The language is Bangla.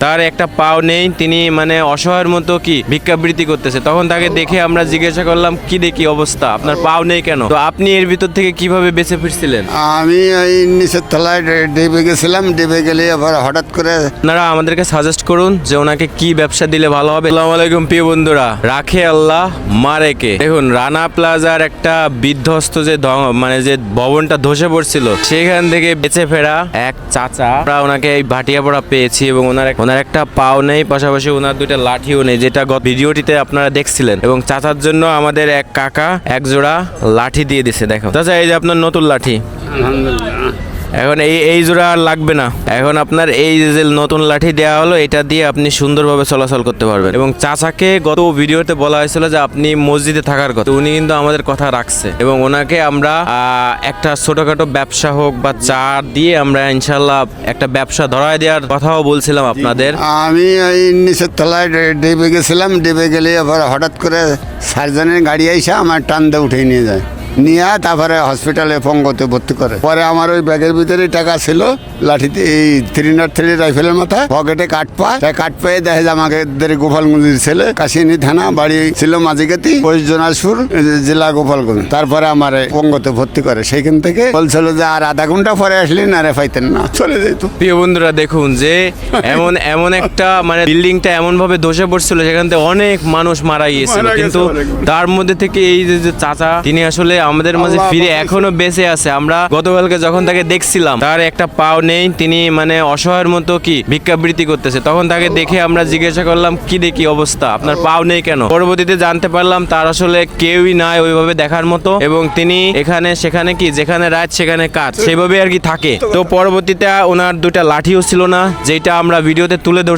তার একটা পাও নেই, তিনি মানে অসহায়ের মতো কি ভিক্ষাবৃত্তি করতেছে। তখন তাকে দেখে আমরা জিজ্ঞাসা করলাম, কি দেখি অবস্থা, আপনার পাও নেই কেন? তো আপনি এর ভিতর থেকে কিভাবে বেঁচে ফিরছিলেন? আমি এই নিচের তলায় ডেবে গেছিলাম, ডেবে গেলে আবার হঠাৎ করে আপনারা আমাদেরকে সাজেস্ট করুন যে ওনাকে কি ব্যবসা দিলে ভালো হবে। আসসালামু আলাইকুম প্রিয় বন্ধুরা, রাখে আল্লাহ মারে কে। দেখুন, রানা প্লাজার একটা বিধ্বস্ত যে মানে যে ভবনটা ধসে পড়ছিল, সেখান থেকে বেঁচে ফেরা এক চাচা, আমরা ওনাকে এই ভাটিয়াপাড়া পেয়েছি এবং ওনার একটা পাও নেই, পাশাপাশি ওনার দুইটা লাঠিও নেই, যেটা গত ভিডিওটিতে আপনারা দেখছিলেন। এবং চাচার জন্য আমাদের এক কাকা এক জোড়া লাঠি দিয়ে দিছে। দেখো চাচা, এই যে আপনার নতুন লাঠি। এখন এই জোড়া আর লাগবে না। এখন আপনার এই যে নতুন লাঠি দেওয়া হলো, এটা দিয়ে আপনি সুন্দরভাবে চলাচল করতে পারবেন। এবং চাচাকে গত ভিডিওতে বলা হয়েছিল যে আপনি মসজিদে থাকার কথা, উনি কিন্তু আমাদের কথা রাখছে এবং ওনাকে আমরা একটা ছোটখাটো ব্যবসা হোক বা চা দিয়ে আমরা ইনশাল্লাহ একটা ব্যবসা ধরায় দেওয়ার কথাও বলছিলাম আপনাদের। আমি এই নিচের তলায় ডেবে গেছিলাম, ডেবে গেলে আবার হঠাৎ করে সার্জনের গাড়ি এসে আমার টান দিয়ে উঠে নিয়ে যায়, নিয়ে তারপরে হসপিটালে পঙ্গতে ভর্তি করে। পরে আমার ওই ব্যাগের ভিতরে টাকা ছিল, লাঠিতে এই 303 রাইফেলের মাথা, পকেটে কাট পেয়ে দেখে যে আমাকে গোপালগঞ্জের ছেলে, কাশিয়ানী থানা, বাড়ি ছিল মাঝিগাতি, পোস্ট জোনাসপুর, জেলা গোপালগঞ্জ। তারপরে আমার পঙ্গতে ভর্তি করে। সেইখান থেকে বলছিল যে আর আধা ঘন্টা পরে আসলে না রে পাইতেন না, চলে যেত। প্রিয় বন্ধুরা, দেখুন যে এমন একটা মানে বিল্ডিংটা এমন ভাবে ধসে পড়ছিল, সেখান থেকে অনেক মানুষ মারা গিয়েছিল, কিন্তু তার মধ্যে থেকে এই যে চাচা, তিনি আসলে আমাদের মাঝে ফিরে এখনো বেঁচে আছে। আমরা গতকালকে যখন তাকে দেখছিলাম, তার একটা পাও নেই, তিনি মানে অসহায়ের মতো কি ভিক্ষাবৃত্তি করতেছে। তখন তাকে দেখে আমরা জিজ্ঞাসা করলাম, কি দেখি অবস্থা, আপনার পাও নেই কেন? পরবর্তীতে জানতে পারলাম তার আসলে কেউই নাই ওইভাবে দেখার মতো, এবং তিনি এখানে সেখানে কি যেখানে রাত সেখানে কাজ, সেভাবে আর কি থাকে। তো পরবর্তীতে ওনার দুটা লাঠিও ছিল না, যেটা আমরা ভিডিওতে তুলে ধরছি।